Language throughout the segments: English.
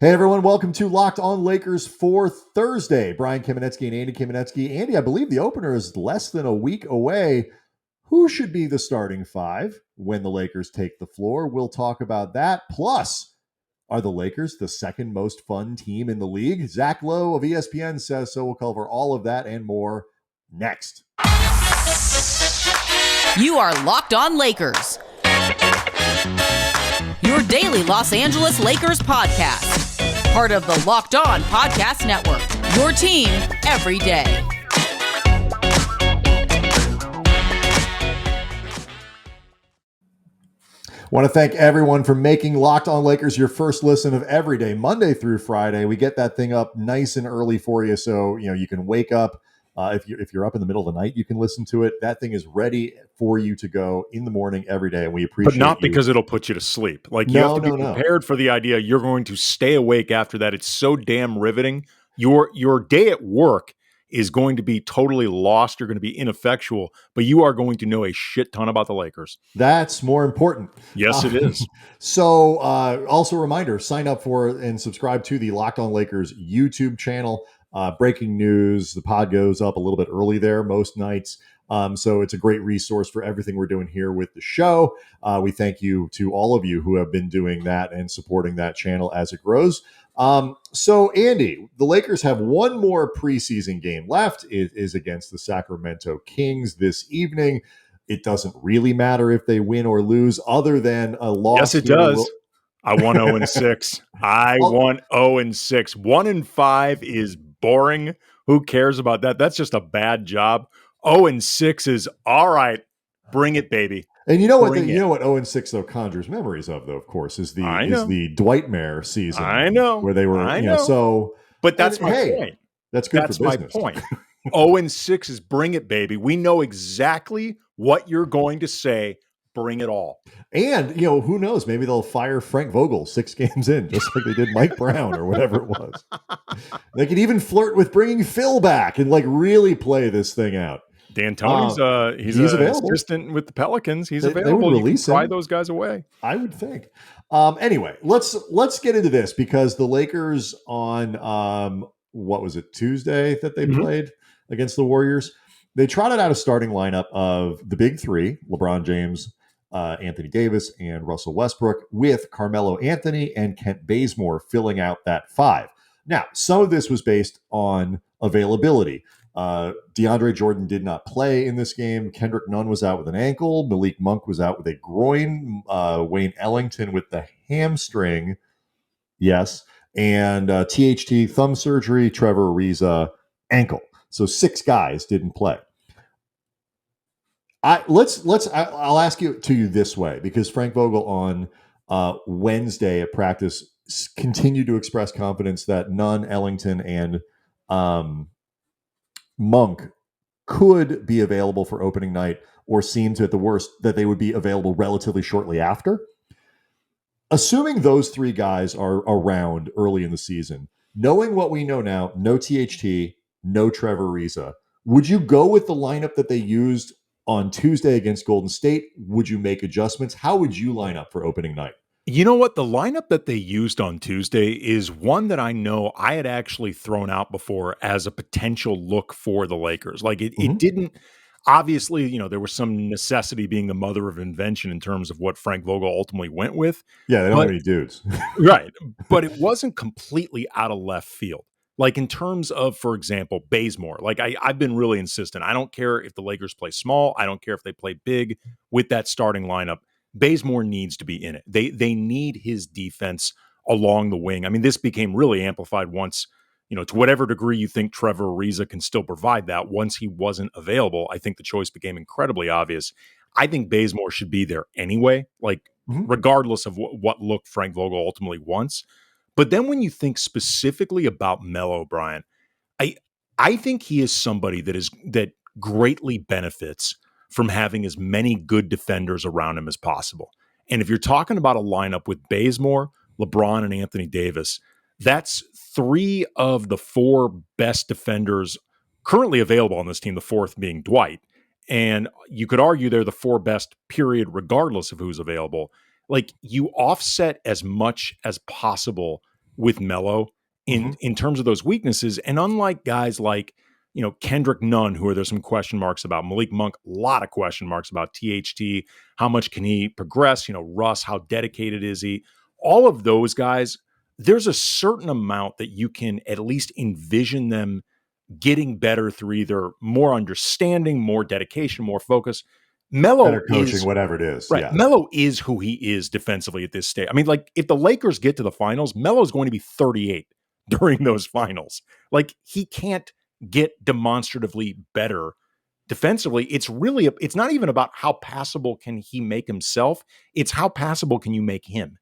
Hey everyone, welcome to Locked On Lakers for Thursday. Brian Kamenetzkys and Andy Kamenetzkys. Andy, I believe the opener is less than a week away. Who should be the starting five when the Lakers take the floor? We'll talk about that. Plus, are the Lakers the second most fun team in the league? Zach Lowe of ESPN says so. We'll cover all of that and more next. You are Locked On Lakers, your daily Los Angeles Lakers podcast. Part of the Locked On Podcast Network, your team every day. Want to thank everyone for making Locked On Lakers your first listen of every day, Monday through Friday. We get that thing up nice and early for you, so you can wake up. If you're up in the middle of the night, you can listen to it. That thing is ready for you to go in the morning every day, and we appreciate it. But not because it'll put you to sleep. Like you have to be prepared for the idea you're going to stay awake after that. It's so damn riveting. Your day at work is going to be totally lost. You're going to be ineffectual, but you are going to know a shit ton about the Lakers. That's more important. Yes, it is. So also a reminder, sign up for and subscribe to the Locked On Lakers YouTube channel. Breaking news, the pod goes up a little bit early there most nights. So it's a great resource for everything we're doing here with the show. We thank you to all of you who have been doing that and supporting that channel as it grows. So Andy, the Lakers have one more preseason game left. It is against the Sacramento Kings this evening. It doesn't really matter if they win or lose other than a loss. Yes, it does. I want 0-6. I want 0-6. 1-5 is boring. Who cares about that? That's just a bad job. 0-6 is all right. Bring it, baby. And you know what? You know what 0-6 though conjures memories of, though. Of course, is the Dwightmare season. I know where they were. So, but that's my point. That's good for business. That's my point. 0-6 is bring it, baby. We know exactly what you're going to say. Bring it all. And, who knows? Maybe they'll fire Frank Vogel 6 games in, just like they did Mike Brown or whatever it was. They could even flirt with bringing Phil back and really play this thing out. D'Antoni's he's an assistant with the Pelicans. He's available. You can pry those guys away. I would think. Anyway, let's get into this because the Lakers on what was it, Tuesday that they played against the Warriors? They trotted out a starting lineup of the big three: LeBron James, Anthony Davis, and Russell Westbrook, with Carmelo Anthony and Kent Bazemore filling out that five. Now, some of this was based on availability. DeAndre Jordan did not play in this game. Kendrick Nunn was out with an ankle. Malik Monk was out with a groin. Wayne Ellington with the hamstring. Yes. And THT thumb surgery. Trevor Ariza ankle. So 6 guys didn't play. I'll ask you this way, because Frank Vogel on Wednesday at practice continued to express confidence that Nunn, Ellington, and Monk could be available for opening night, or seemed to, at the worst, that they would be available relatively shortly after. Assuming those 3 guys are around early in the season, knowing what we know now, no THT, no Trevor Ariza, would you go with the lineup that they used on Tuesday against Golden State? Would you make adjustments? How would you line up for opening night? You know what? The lineup that they used on Tuesday is one that I know I had actually thrown out before as a potential look for the Lakers. It didn't, obviously, there was some necessity being the mother of invention in terms of what Frank Vogel ultimately went with. Yeah, they don't have any dudes. Right. But it wasn't completely out of left field. In terms of, for example, Bazemore, I've been really insistent. I don't care if the Lakers play small. I don't care if they play big with that starting lineup. Bazemore needs to be in it. They need his defense along the wing. I mean, this became really amplified once, to whatever degree you think Trevor Ariza can still provide that. Once he wasn't available, I think the choice became incredibly obvious. I think Bazemore should be there anyway, regardless of what look Frank Vogel ultimately wants. But then when you think specifically about Melo, Brian, I think he is somebody that greatly benefits from having as many good defenders around him as possible. And if you're talking about a lineup with Bazemore, LeBron, and Anthony Davis, that's 3 of the 4 best defenders currently available on this team, the 4th being Dwight. And you could argue they're the 4 best, period, regardless of who's available. You offset as much as possible with Melo in terms of those weaknesses. And unlike guys like, Kendrick Nunn, who there's some question marks about, Malik Monk, a lot of question marks about THT, how much can he progress? Russ, how dedicated is he? All of those guys, there's a certain amount that you can at least envision them getting better through either more understanding, more dedication, more focus. Melo better coaching, is whatever it is. right. Yeah. Melo is who he is defensively at this stage. I mean, like, if the Lakers get to the finals, Melo is going to be 38 during those finals. Like, he can't get demonstratively better defensively. It's not even about how passable can he make himself. It's how passable can you make him.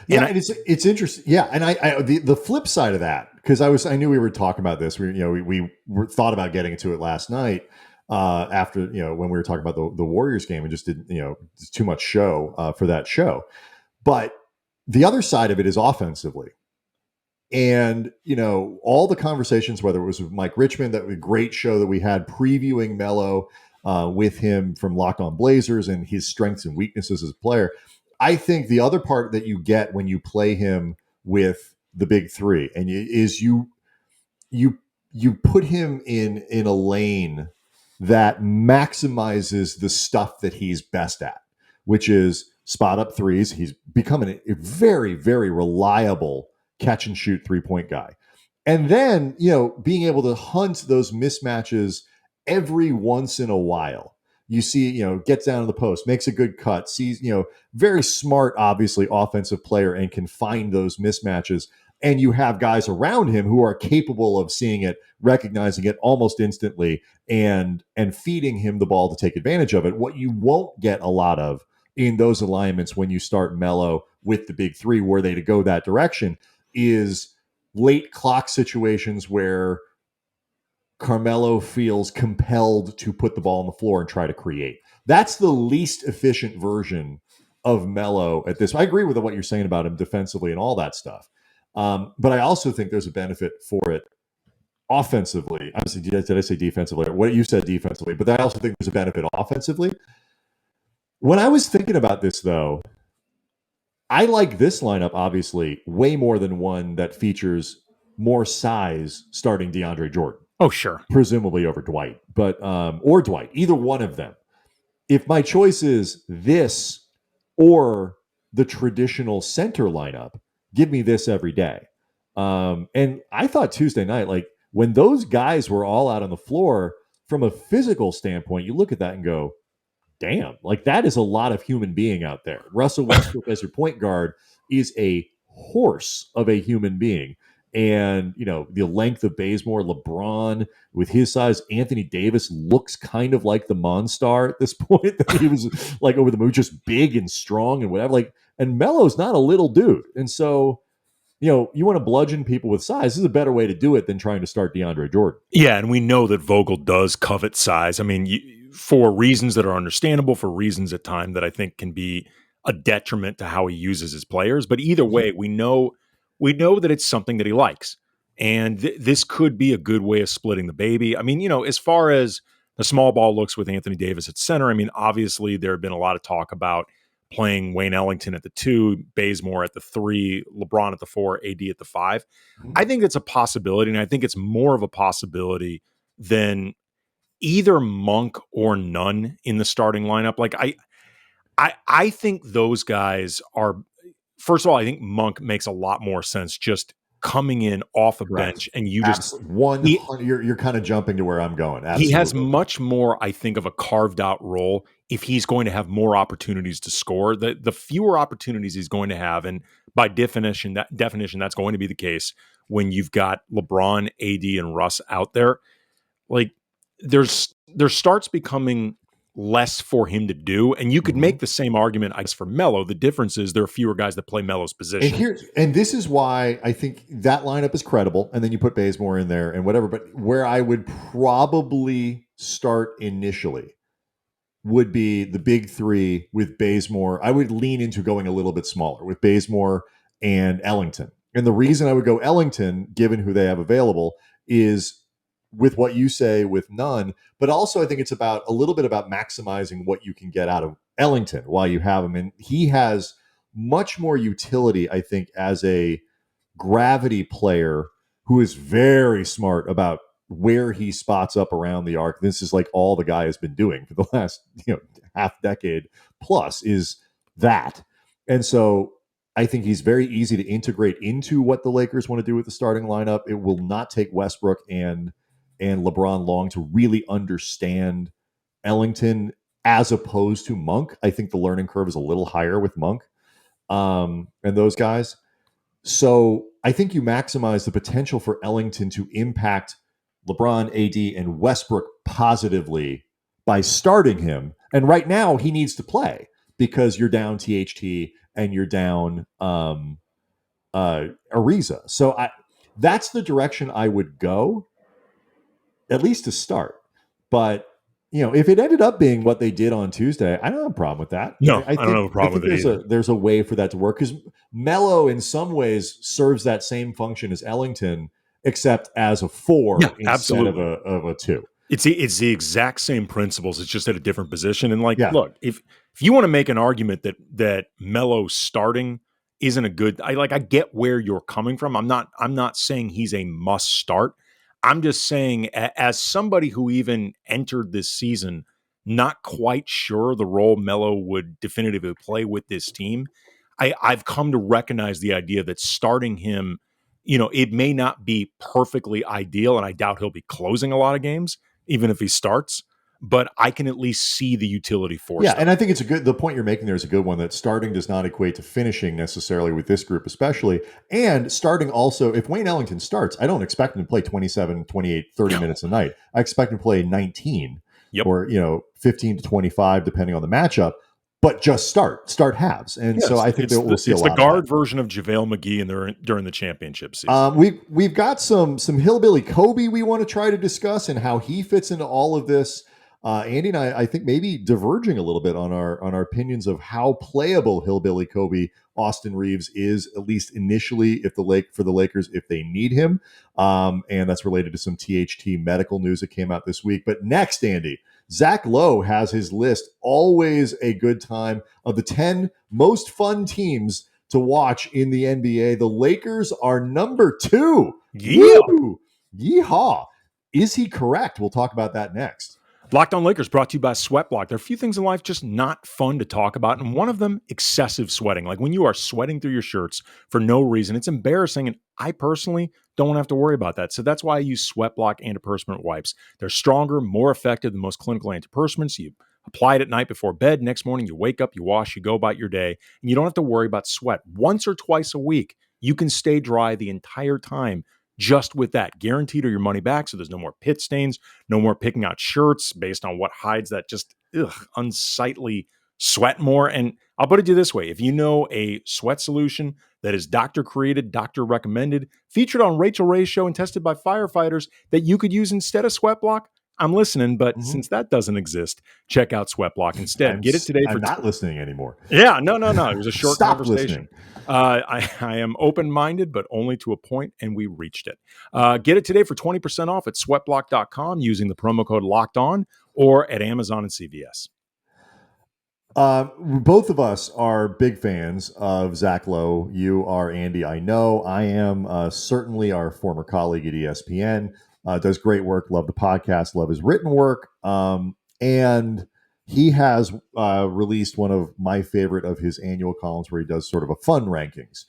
Yeah, and it's interesting. Yeah, and the flip side of that, because I knew we were talking about this. We thought about getting into it last night after when we were talking about the Warriors game, and just didn't it's too much show for that show. But the other side of it is offensively, and all the conversations, whether it was with Mike Richmond, that great show that we had previewing Melo with him from Locked On Blazers and his strengths and weaknesses as a player. I think the other part that you get when you play him with the big three is you put him in a lane that maximizes the stuff that he's best at, which is spot up threes. He's becoming a very, very reliable catch and shoot 3-point guy. And then, being able to hunt those mismatches every once in a while. You see, gets down to the post, makes a good cut, sees, very smart, obviously, offensive player, and can find those mismatches. And you have guys around him who are capable of seeing it, recognizing it almost instantly, and feeding him the ball to take advantage of it. What you won't get a lot of in those alignments when you start Melo with the big three, were they to go that direction, is late clock situations where Carmelo feels compelled to put the ball on the floor and try to create. That's the least efficient version of Melo at this. I agree with what you're saying about him defensively and all that stuff. But I also think there's a benefit for it offensively. Obviously, did I say defensively? What you said defensively, but I also think there's a benefit offensively. When I was thinking about this, though, I like this lineup, obviously, way more than one that features more size starting DeAndre Jordan. Oh, sure. Presumably over Dwight, but or Dwight, either one of them. If my choice is this or the traditional center lineup, give me this every day. And I thought Tuesday night, like when those guys were all out on the floor, from a physical standpoint, you look at that and go, damn, like that is a lot of human being out there. Russell Westbrook as your point guard is a horse of a human being. And, the length of Bazemore, LeBron with his size, Anthony Davis looks kind of like the Monstar at this point. That he was like over the moon, just big and strong and whatever. Like, and Melo's not a little dude. And so, you want to bludgeon people with size. This is a better way to do it than trying to start DeAndre Jordan. Yeah, and we know that Vogel does covet size. I mean, for reasons that are understandable, for reasons at times that I think can be a detriment to how he uses his players. But either way, we know that it's something that he likes. And this could be a good way of splitting the baby. I mean, as far as the small ball looks with Anthony Davis at center, I mean, obviously there have been a lot of talk about playing Wayne Ellington at the 2, Bazemore at the 3, LeBron at the 4, AD at the 5. I think it's a possibility, and I think it's more of a possibility than either Monk or Nunn in the starting lineup. Like, I think those guys are, first of all, I think Monk makes a lot more sense just coming in off a bench, and you just you're kind of jumping to where I'm going. Absolutely. He has much more, I think, of a carved out role if he's going to have more opportunities to score. The fewer opportunities he's going to have, and by definition, that's going to be the case when you've got LeBron, AD, and Russ out there. Like, there starts becoming less for him to do. And you could make the same argument, I guess, for Melo. The difference is there are fewer guys that play Melo's position. And this is why I think that lineup is credible. And then you put Bazemore in there and whatever. But where I would probably start initially would be the big three with Bazemore. I would lean into going a little bit smaller with Bazemore and Ellington. And the reason I would go Ellington, given who they have available, is with what you say with Nunn, but also I think it's about a little bit about maximizing what you can get out of Ellington while you have him. And he has much more utility, I think, as a gravity player who is very smart about where he spots up around the arc. This is like all the guy has been doing for the last half decade plus is that. And so I think he's very easy to integrate into what the Lakers want to do with the starting lineup. It will not take Westbrook and LeBron long to really understand Ellington as opposed to Monk. I think the learning curve is a little higher with Monk and those guys. So I think you maximize the potential for Ellington to impact LeBron, AD, and Westbrook positively by starting him. And right now he needs to play because you're down THT and you're down Ariza. So that's the direction I would go, at least to start. But if it ended up being what they did on Tuesday, I don't have a problem with that. No, I don't have a problem with it either. There's a way for that to work because Melo, in some ways, serves that same function as Ellington, except as a 4 instead of a 2. It's the exact same principles. It's just at a different position. And look, if you want to make an argument that Melo starting isn't a good, I get where you're coming from. I'm not saying he's a must start. I'm just saying, as somebody who even entered this season not quite sure the role Melo would definitively play with this team, I've come to recognize the idea that starting him, it may not be perfectly ideal, and I doubt he'll be closing a lot of games, even if he starts. But I can at least see the utility for and I think the point you're making there is a good one, that starting does not equate to finishing necessarily with this group, especially. And starting also, if Wayne Ellington starts, I don't expect him to play 27, 28, 30 minutes a night. I expect him to play 19 or 15 to 25, depending on the matchup. But just start halves. And so I think that we'll see a lot. It's the guard version of JaVale McGee during the championship season. We've got some hillbilly Kobe we want to try to discuss and how he fits into all of this. Andy and I think maybe diverging a little bit on our opinions of how playable hillbilly Kobe Austin Reaves is, at least initially, for the Lakers if they need him. And that's related to some THT medical news that came out this week. But next, Andy, Zach Lowe has his list, always a good time, of the 10 most fun teams to watch in the NBA. The Lakers are number 2. Yeah. Woo! Yeehaw. Is he correct? We'll talk about that next. Locked On Lakers brought to you by Sweatblock. There are a few things in life just not fun to talk about, and one of them, excessive sweating. Like when you are sweating through your shirts for no reason, it's embarrassing, and I personally don't want to have to worry about that. So that's why I use Sweatblock antiperspirant wipes. They're stronger, more effective than most clinical antiperspirants. You apply it at night before bed. Next morning, you wake up, you wash, you go about your day, and you don't have to worry about sweat. Once or twice a week, you can stay dry the entire time just with that. Guaranteed or your money back, so there's no more pit stains, no more picking out shirts based on what hides that just unsightly sweat more. And I'll put it to you this way. If you know a sweat solution that is doctor created, doctor recommended, featured on Rachel Ray's show and tested by firefighters that you could use instead of Sweatblock, I'm listening. But since that doesn't exist, check out Sweatblock instead. Get it today. I'm not listening anymore. Yeah, no. It was a short Stop conversation. I am open-minded, but only to a point, and we reached it. Get it today for 20% off at sweatblock.com using the promo code Locked On, or at Amazon and CVS. Both of us are big fans of Zach Lowe. You are, Andy, I know. I am certainly our former colleague at ESPN. Does great work. Love the podcast. Love his written work. And he has released one of my favorite of his annual columns where he does sort of a fun rankings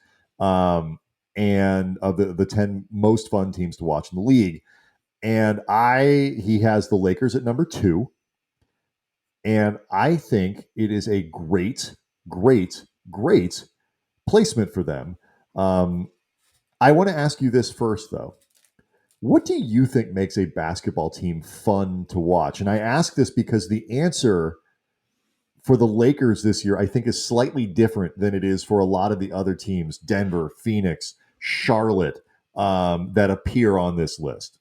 and of the 10 most fun teams to watch in the league. And he has the Lakers at number 2. And I think it is a great, great, great placement for them. I want to ask you this first, though. What do you think makes a basketball team fun to watch? And I ask this because the answer for the Lakers this year, I think, is slightly different than it is for a lot of the other teams, Denver, Phoenix, Charlotte, that appear on this list.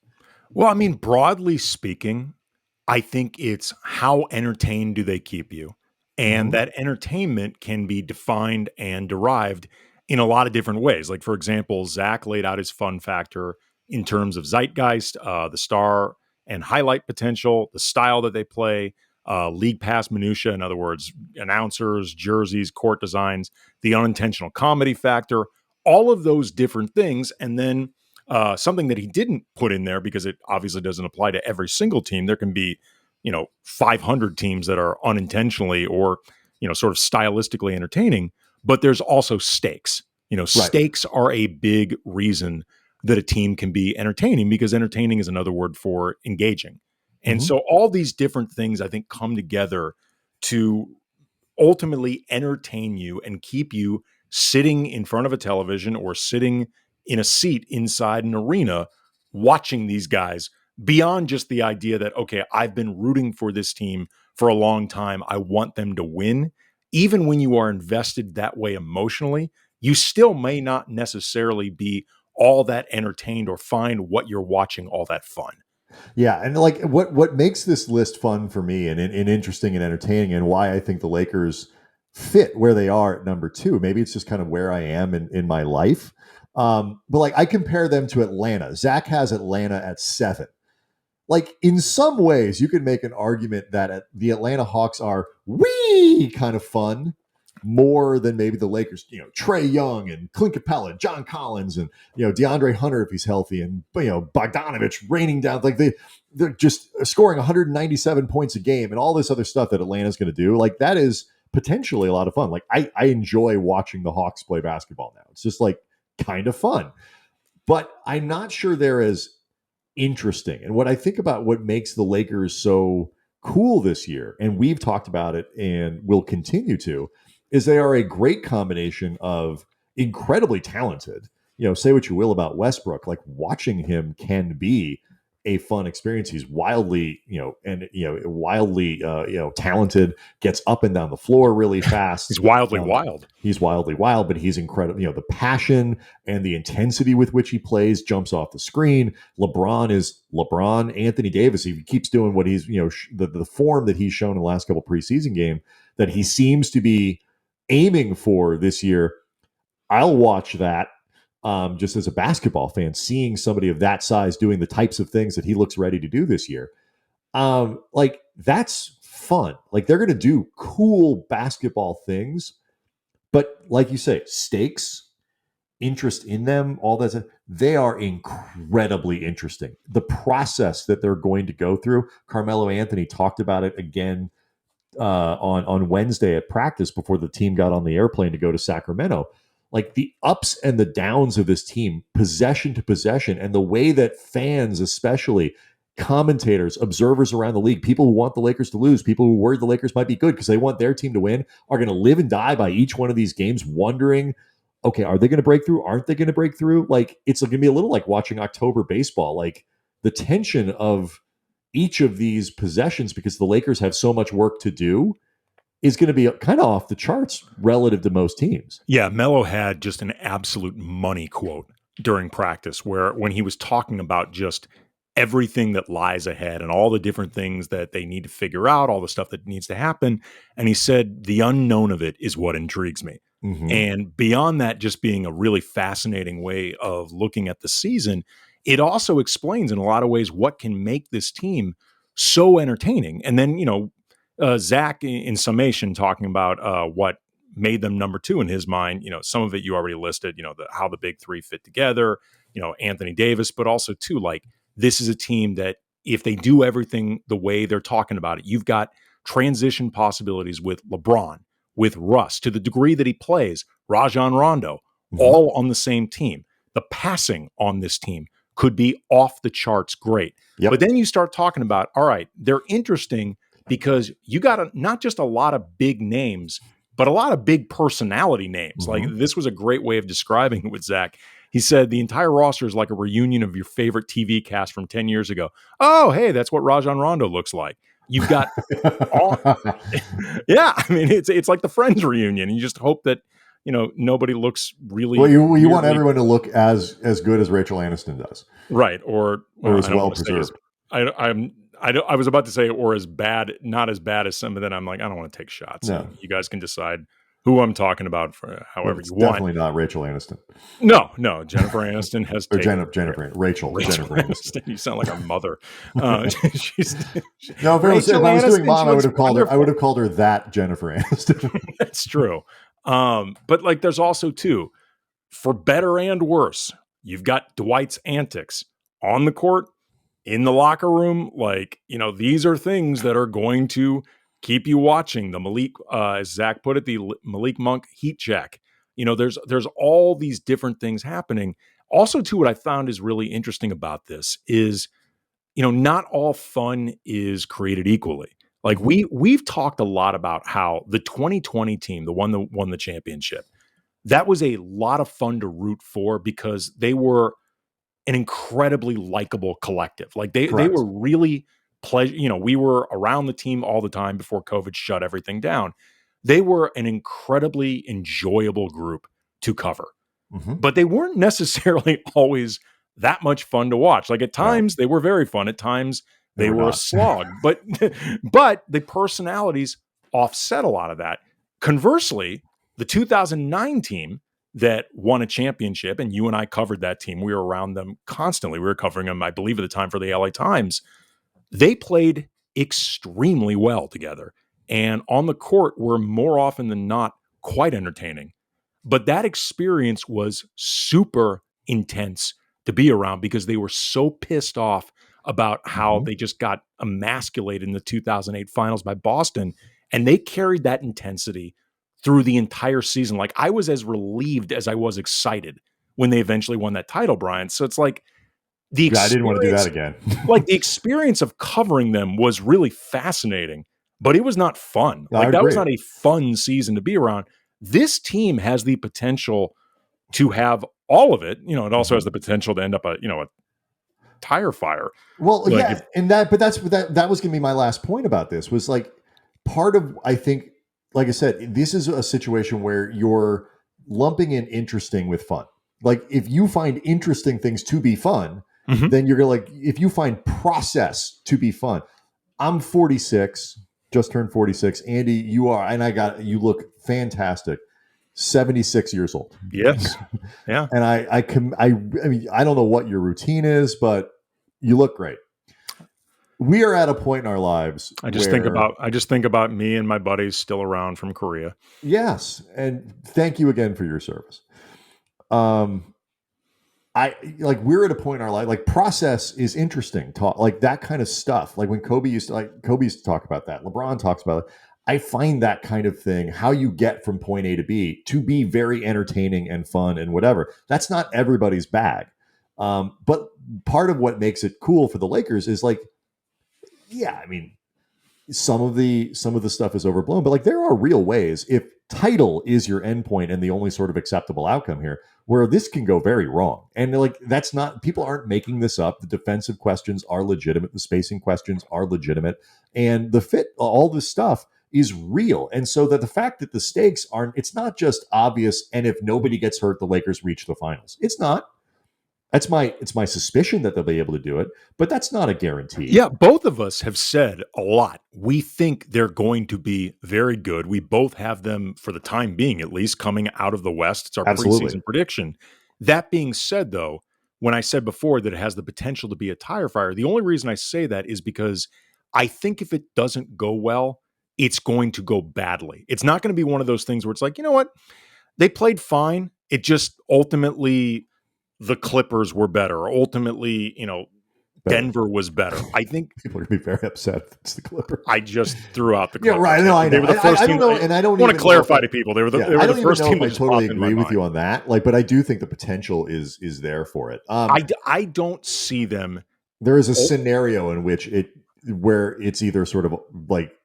Well, I mean, broadly speaking, I think it's how entertained do they keep you? And that entertainment can be defined and derived in a lot of different ways. Like, for example, Zach laid out his fun factor in terms of zeitgeist, the star and highlight potential, the style that they play, league pass minutia, in other words, announcers, jerseys, court designs, the unintentional comedy factor. all of those different things. And then something that he didn't put in there, because it obviously doesn't apply to every single team. There can be, 500 teams that are unintentionally or, sort of stylistically entertaining, but there's also stakes. Stakes are a big reason that a team can be entertaining, because entertaining is another word for engaging. And so all these different things, I think, come together to ultimately entertain you and keep you sitting in front of a television or sitting in a seat inside an arena watching these guys, beyond just the idea that, okay, I've been rooting for this team for a long time, I want them to win. Even when you are invested that way emotionally, you still may not necessarily be all that entertained or find what you're watching all that fun. Yeah, and like what makes this list fun for me and interesting and entertaining, and why I think the Lakers fit where they are at number 2. Maybe it's just kind of where I am in my life. But like I compare them to Atlanta. Zach has Atlanta at 7. Like in some ways, you could make an argument that the Atlanta Hawks are kind of fun more than maybe the Lakers. Trae Young and Clint Capella, John Collins, and DeAndre Hunter if he's healthy, and Bogdanovich raining down. Like they're just scoring 197 points a game and all this other stuff that Atlanta's going to do. Like that is potentially a lot of fun. Like I enjoy watching the Hawks play basketball now. It's just like kind of fun, but I'm not sure they're as interesting. And what I think about what makes the Lakers so cool this year, and we've talked about it and will continue to, is they are a great combination of incredibly talented. Say what you will about Westbrook, like watching him can be a fun experience. He's wildly, talented, gets up and down the floor really fast. He's wildly wild. He's wildly wild, but he's incredible. The passion and the intensity with which he plays jumps off the screen. LeBron is LeBron. Anthony Davis, he keeps doing what he's, the form that he's shown in the last couple preseason game that he seems to be aiming for this year. I'll watch that. Just as a basketball fan, seeing somebody of that size doing the types of things that he looks ready to do this year, like that's fun. Like they're going to do cool basketball things, but like you say, stakes, interest in them, all that, they are incredibly interesting. The process that they're going to go through, Carmelo Anthony talked about it again on Wednesday at practice before the team got on the airplane to go to Sacramento. Like the ups and the downs of this team, possession to possession, and the way that fans, especially commentators, observers around the league, people who want the Lakers to lose, people who worry the Lakers might be good because they want their team to win, are going to live and die by each one of these games wondering, okay, are they going to break through? Aren't they going to break through? Like it's going to be a little like watching October baseball. Like the tension of each of these possessions, because the Lakers have so much work to do, is going to be kind of off the charts relative to most teams. Yeah, Melo had just an absolute money quote during practice where when he was talking about just everything that lies ahead and all the different things that they need to figure out, all the stuff that needs to happen. And he said, the unknown of it is what intrigues me. Mm-hmm. And beyond that, just being a really fascinating way of looking at the season, it also explains in a lot of ways what can make this team so entertaining. And then, Zach, in summation, talking about what made them number 2 in his mind. Some of it you already listed. How the big 3 fit together. Anthony Davis, but also too, like this is a team that if they do everything the way they're talking about it, you've got transition possibilities with LeBron, with Russ, to the degree that he plays, Rajon Rondo, all on the same team. The passing on this team could be off the charts great. Yep. But then you start talking about, all right, they're interesting because you got not just a lot of big names, but a lot of big personality names. Like this was a great way of describing it with Zach. He said the entire roster is like a reunion of your favorite TV cast from 10 years ago. Oh, hey, that's what Rajon Rondo looks like. You've got all, yeah, I mean, it's like the Friends reunion. You just hope that, nobody looks really. Well, you want everyone to look as good as Rachel Aniston does. Right. Or as well preserved. I was about to say, or as bad, not as bad as some, but then I'm like, I don't want to take shots. No. You guys can decide who I'm talking about for however you want. Definitely not Rachel Aniston. No, Jennifer Aniston has or Rachel Aniston. You sound like a mother. No, if I was doing mom, I would have called her that Jennifer Aniston. That's true. But like, there's also too, for better and worse, you've got Dwight's antics on the court, in the locker room. Like, these are things that are going to keep you watching. The Malik, as Zach put it, the Malik Monk heat check. There's all these different things happening. Also, too, what I found is really interesting about this is, not all fun is created equally. Like we've talked a lot about how the 2020 team, the one that won the championship, that was a lot of fun to root for because they were an incredibly likable collective. Like they were really we were around the team all the time before COVID shut everything down. They were an incredibly enjoyable group to cover, but they weren't necessarily always that much fun to watch. Like at times they were very fun. At times they were a slog, but the personalities offset a lot of that. Conversely, the 2009 team that won a championship, and you and I covered that team. We were around them constantly. We were covering them, I believe, at the time for the LA Times. They played extremely well together, and on the court were more often than not quite entertaining. But that experience was super intense to be around because they were so pissed off about how they just got emasculated in the 2008 finals by Boston. And they carried that intensity through the entire season. Like I was as relieved as I was excited when they eventually won that title, Brian. So it's like I didn't want to do that again. Like the experience of covering them was really fascinating, but it was not fun. Like that was not a fun season to be around. This team has the potential to have all of it. It also has the potential to end up a tire fire. Well, like that was going to be my last point about this was like part of, I think, like I said, this is a situation where you're lumping in interesting with fun. Like if you find interesting things to be fun, then you're going to if you find process to be fun. I'm 46, just turned 46. Andy, you are, and you look fantastic. 76 years old. Yes. Yeah. And I mean, I don't know what your routine is, but you look great. We are at a point in our lives. I just think about me and my buddies still around from Korea. Yes. And thank you again for your service. We're at a point in our life, like process is interesting. Talk like that kind of stuff. Like when Kobe used to talk about that. LeBron talks about it. I find that kind of thing, how you get from point A to B, to be very entertaining and fun and whatever. That's not everybody's bag. But part of what makes it cool for the Lakers is like, yeah, I mean, some of the stuff is overblown, but like there are real ways, if title is your endpoint and the only sort of acceptable outcome here, where this can go very wrong. And like that's not, people aren't making this up. The defensive questions are legitimate, the spacing questions are legitimate, and the fit, all this stuff is real. And so that the fact that the stakes aren't, it's not just obvious, and if nobody gets hurt, the Lakers reach the finals. It's not. It's my suspicion that they'll be able to do it, but that's not a guarantee. Yeah, both of us have said a lot. We think they're going to be very good. We both have them, for the time being at least, coming out of the West. It's our preseason prediction. That being said, though, when I said before that it has the potential to be a tire fire, the only reason I say that is because I think if it doesn't go well, it's going to go badly. It's not going to be one of those things where it's like, you know what? They played fine. It just ultimately the Clippers were better. Ultimately, Denver was better. I think people are going to be very upset if it's the Clippers. I just threw out the Clippers. Yeah, right. No, I know. They were the first team. I don't know, and I don't want to clarify to people. They were the first team. I totally agree with you on that. Like, but I do think the potential is there for it. I don't see them. There is a scenario in which where it's either sort of like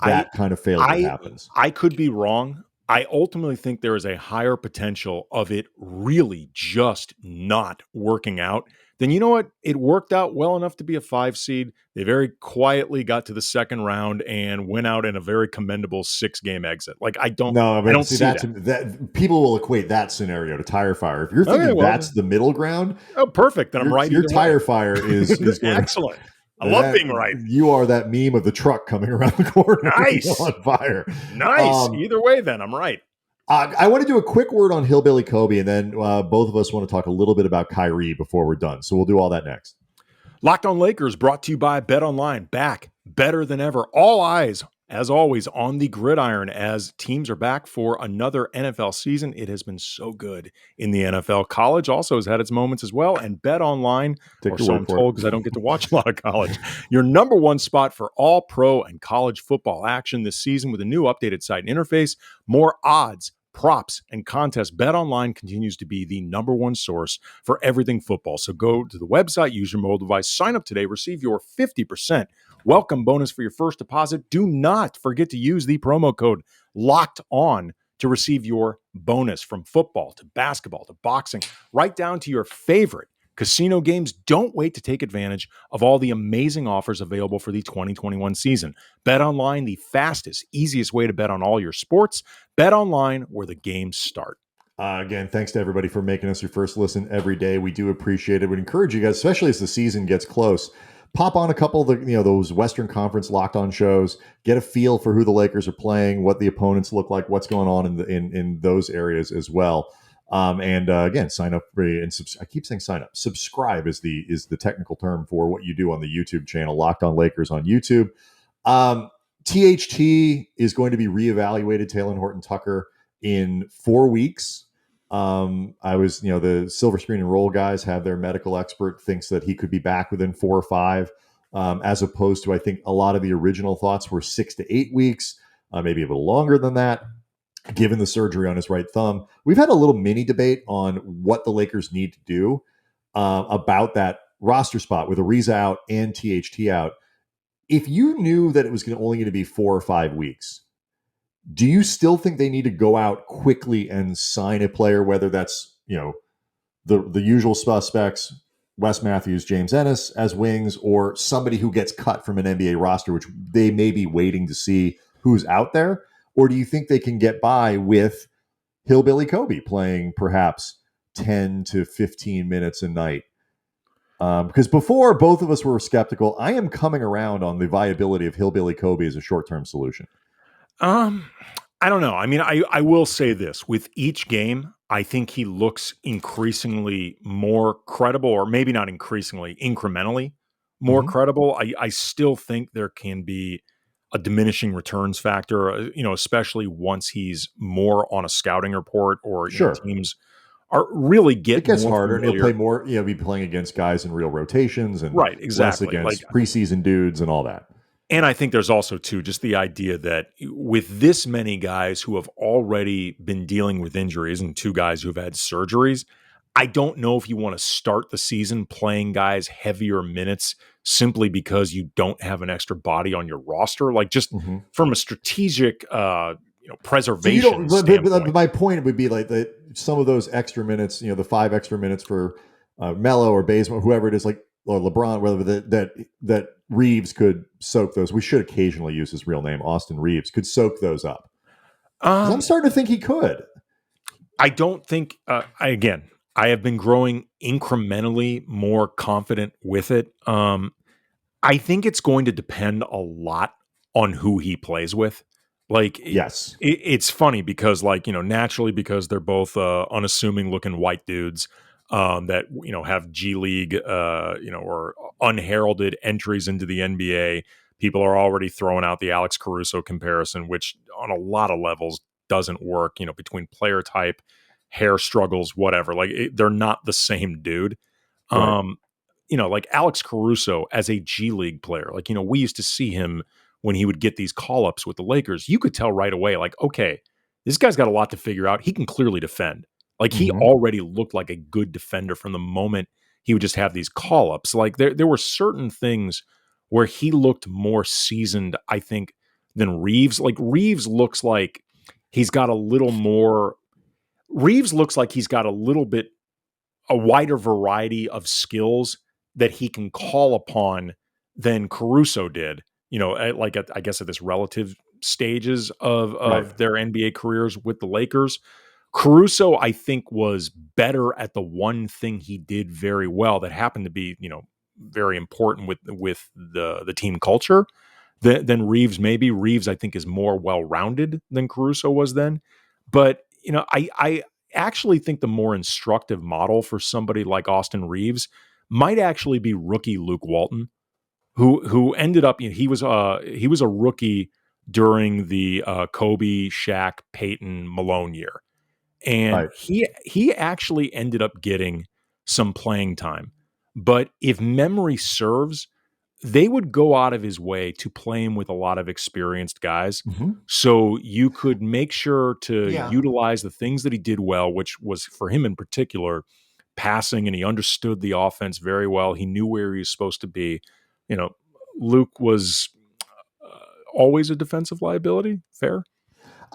that kind of failure happens. I could be wrong. I ultimately think there is a higher potential of it really just not working out. Then you know what? It worked out well enough to be a 5 seed. They very quietly got to the second round and went out in a very commendable 6-game exit. Like I don't see that. People will equate that scenario to tire fire. If you're thinking that's the middle ground, perfect. Then I'm right. Your tire fire is excellent. I love being right. You are that meme of the truck coming around the corner. Nice. On fire. Nice. Either way, then I'm right. I want to do a quick word on Hillbilly Kobe, and then both of us want to talk a little bit about Kyrie before we're done. So we'll do all that next. Locked On Lakers brought to you by Bet Online. Back better than ever. All eyes as always, on the gridiron as teams are back for another NFL season. It has been so good in the NFL. College also has had its moments as well. And Bet Online, or so I'm told because I don't get to watch a lot of college, your number one spot for all pro and college football action this season with a new updated site and interface, more odds, props, and contests. Bet Online continues to be the number one source for everything football. So go to the website, use your mobile device, sign up today, receive your 50% welcome bonus for your first deposit. Do not forget to use the promo code Locked On to receive your bonus from football to basketball to boxing, right down to your favorite casino games. Don't wait to take advantage of all the amazing offers available for the 2021 season. Bet Online, the fastest, easiest way to bet on all your sports. Bet Online, where the games start. Again, thanks to everybody for making us your first listen every day. We do appreciate it. We'd encourage you guys, especially as the season gets close, pop on a couple of the, those Western Conference Locked On shows, get a feel for who the Lakers are playing, what the opponents look like, what's going on in those areas as well. Again, sign up and I keep saying sign up. Subscribe is the technical term for what you do on the YouTube channel, Locked On Lakers on YouTube. THT is going to be reevaluated, Taylor Horton Tucker, in 4 weeks. The Silver Screen and Roll guys have their medical expert thinks that he could be back within 4 or 5, as opposed to, I think, a lot of the original thoughts were 6 to 8 weeks, maybe a little longer than that, given the surgery on his right thumb. We've had a little mini debate on what the Lakers need to do about that roster spot with Reaves out and THT out. If you knew that it was only going to be 4 or 5 weeks, do you still think they need to go out quickly and sign a player, whether that's, the usual suspects, Wes Matthews, James Ennis as wings, or somebody who gets cut from an NBA roster, which they may be waiting to see who's out there? Or do you think they can get by with Hillbilly Kobe playing perhaps 10 to 15 minutes a night? Because before, both of us were skeptical. I am coming around on the viability of Hillbilly Kobe as a short-term solution. I don't know. I mean, I will say this. With each game, I think he looks increasingly more credible, or maybe not increasingly, incrementally more credible. I still think there can be a diminishing returns factor, especially once he's more on a scouting report, or teams are really getting it gets more harder. familiar. And he'll play more, be playing against guys in real rotations and right, exactly, less against preseason dudes and all that. And I think there's also, too, just the idea that with this many guys who have already been dealing with injuries and 2 guys who have had surgeries, I don't know if you want to start the season playing guys heavier minutes simply because you don't have an extra body on your roster. Like, just from a strategic preservation standpoint. My point would be like some of those extra minutes, the 5 extra minutes for Melo or Bazemore, whoever it is, like, or LeBron, whether that Reaves could soak those. We should occasionally use his real name, Austin Reaves, could soak those up. I'm starting to think he could. I don't think, I have been growing incrementally more confident with it. I think it's going to depend a lot on who he plays with. Like, yes, it's funny because, naturally, because they're both unassuming looking white dudes that have G League or unheralded entries into the NBA. People are already throwing out the Alex Caruso comparison, which on a lot of levels doesn't work. Between player type, hair struggles, whatever. Like, they're not the same dude. Right. Like Alex Caruso as a G League player. Like, we used to see him when he would get these call-ups with the Lakers. You could tell right away, like, okay, this guy's got a lot to figure out. He can clearly defend. Like, he already looked like a good defender from the moment he would just have these call-ups. Like, there were certain things where he looked more seasoned, I think, than Reaves. Like, Reaves looks like he's got a little more – Reaves looks like he's got a little bit – a wider variety of skills that he can call upon than Caruso did, I guess at this relative stages of their NBA careers with the Lakers. Caruso, I think, was better at the one thing he did very well that happened to be, very important with the team culture than Reaves. Maybe Reaves, I think, is more well-rounded than Caruso was then. But, I actually think the more instructive model for somebody like Austin Reaves might actually be rookie Luke Walton, who ended up, he was a rookie during the Kobe, Shaq, Peyton, Malone year. And he actually ended up getting some playing time. But if memory serves, they would go out of his way to play him with a lot of experienced guys. Mm-hmm. So you could make sure to Yeah. utilize the things that he did well, which was for him in particular, passing, and he understood the offense very well. He knew where he was supposed to be. You know, Luke was always a defensive liability. Fair.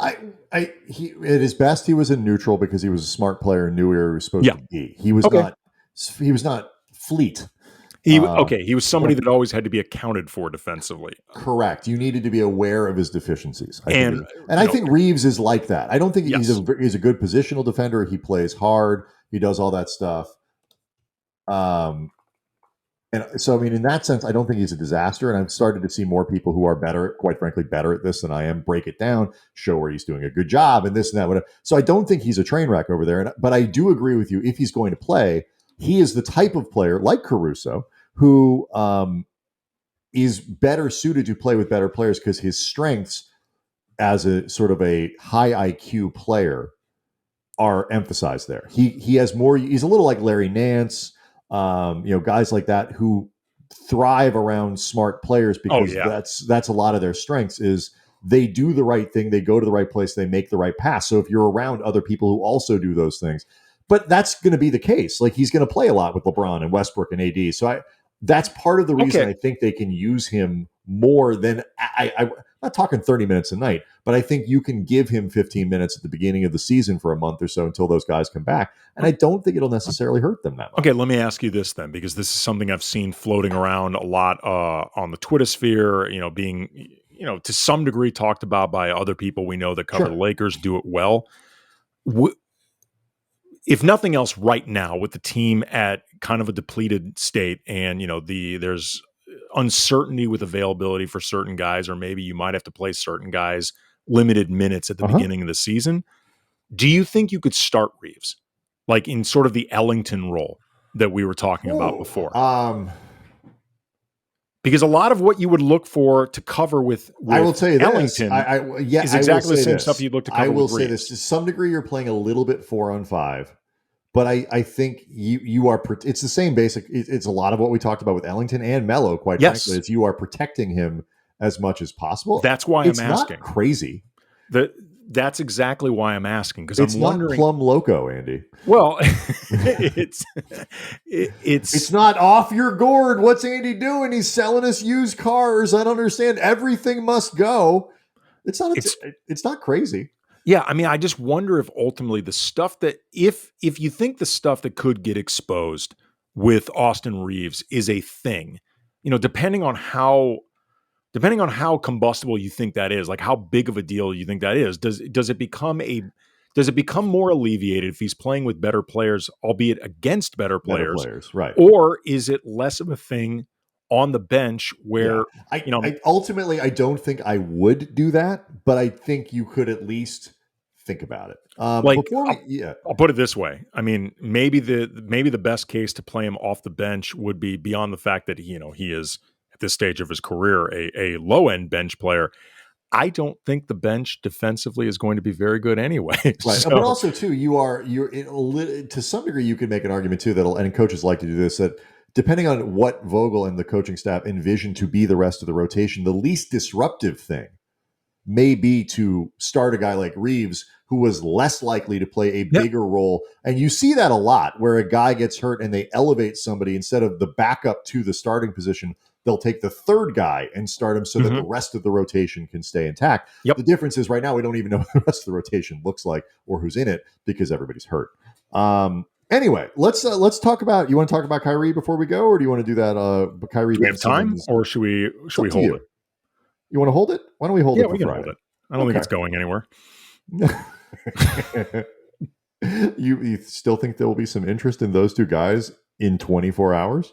At his best, he was in neutral because he was a smart player and knew where he was supposed to be. He was not fleet. He was somebody that always had to be accounted for defensively. Correct. You needed to be aware of his deficiencies. I think Reaves is like that. I don't think he's a good positional defender. He plays hard. He does all that stuff. And so, I mean, in that sense, I don't think he's a disaster. And I've started to see more people who are better, quite frankly, better at this than I am, break it down, show where he's doing a good job and this and that. Whatever. So I don't think he's a train wreck over there. But I do agree with you. If he's going to play, he is the type of player like Caruso who is better suited to play with better players because his strengths as a sort of a high IQ player are emphasized there. He has more. He's a little like Larry Nance. Guys like that who thrive around smart players because that's a lot of their strengths is they do the right thing. They go to the right place. They make the right pass. So if you're around other people who also do those things, but that's going to be the case. Like he's going to play a lot with LeBron and Westbrook and AD. So that's part of the reason I think they can use him more than I'm not talking 30 minutes a night, but I think you can give him 15 minutes at the beginning of the season for a month or so until those guys come back. And I don't think it'll necessarily hurt them that much. Okay, let me ask you this then, because this is something I've seen floating around a lot on the Twitter sphere, being, to some degree talked about by other people we know that cover the Lakers, do it well. If nothing else right now with the team at kind of a depleted state and, there's uncertainty with availability for certain guys, or maybe you might have to play certain guys limited minutes at the beginning of the season. Do you think you could start Reaves like in sort of the Ellington role that we were talking about before? Because a lot of what you would look for to cover with I will tell you Ellington is exactly the same stuff you'd look to cover with Reaves. I will say this. To some degree, you're playing a little bit 4-on-5. But I think you are. It's the same basic. It's a lot of what we talked about with Ellington and Melo. Quite frankly, is you are protecting him as much as possible. That's why I'm asking. It's not crazy. That's exactly why I'm asking, because I'm wondering. It's not plum loco, Andy. Well, it's not off your gourd. What's Andy doing? He's selling us used cars. I don't understand. Everything must go. It's not crazy. Yeah, I mean, I just wonder if ultimately the stuff that if you think the stuff that could get exposed with Austin Reaves is a thing, depending on how combustible you think that is, like how big of a deal you think that is, does it become more alleviated if he's playing with better players, albeit against better players, right? Or is it less of a thing on the bench where I ultimately I don't think I would do that, but I think you could at least think about it. I'll put it this way. I mean, maybe the best case to play him off the bench would be beyond the fact that he is at this stage of his career a low end bench player. I don't think the bench defensively is going to be very good anyway. Right. So, but also too, you're to some degree you could make an argument too and coaches like to do this, that depending on what Vogel and the coaching staff envision to be the rest of the rotation, the least disruptive thing may be to start a guy like Reaves, who was less likely to play a bigger role. And you see that a lot where a guy gets hurt and they elevate somebody instead of the backup to the starting position. They'll take the third guy and start him so that the rest of the rotation can stay intact. Yep. The difference is right now we don't even know what the rest of the rotation looks like or who's in it because everybody's hurt. Anyway, let's talk about. You want to talk about Kyrie before we go, or do you want to do that? Kyrie. Do we have time, or should we hold it? You want to hold it? Why don't we hold it? Yeah, we can hold it. I don't think it's going anywhere. You still think there will be some interest in those two guys in 24 hours?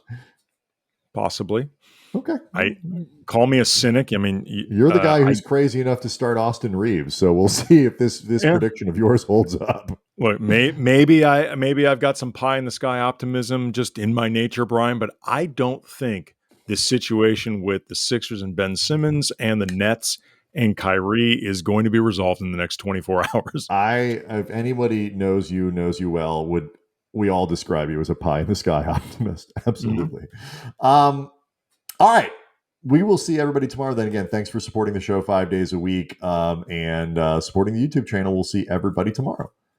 Possibly. Okay. Call me a cynic. I mean, you're the guy who's crazy enough to start Austin Reaves, so we'll see if this prediction of yours holds up. Look, maybe I've got some pie in the sky optimism just in my nature, Brian, but I don't think this situation with the Sixers and Ben Simmons and the Nets and Kyrie is going to be resolved in the next 24 hours. If anybody knows you well, would we all describe you as a pie in the sky optimist? Absolutely. All right. We will see everybody tomorrow. Then again, thanks for supporting the show 5 days a week and supporting the YouTube channel. We'll see everybody tomorrow.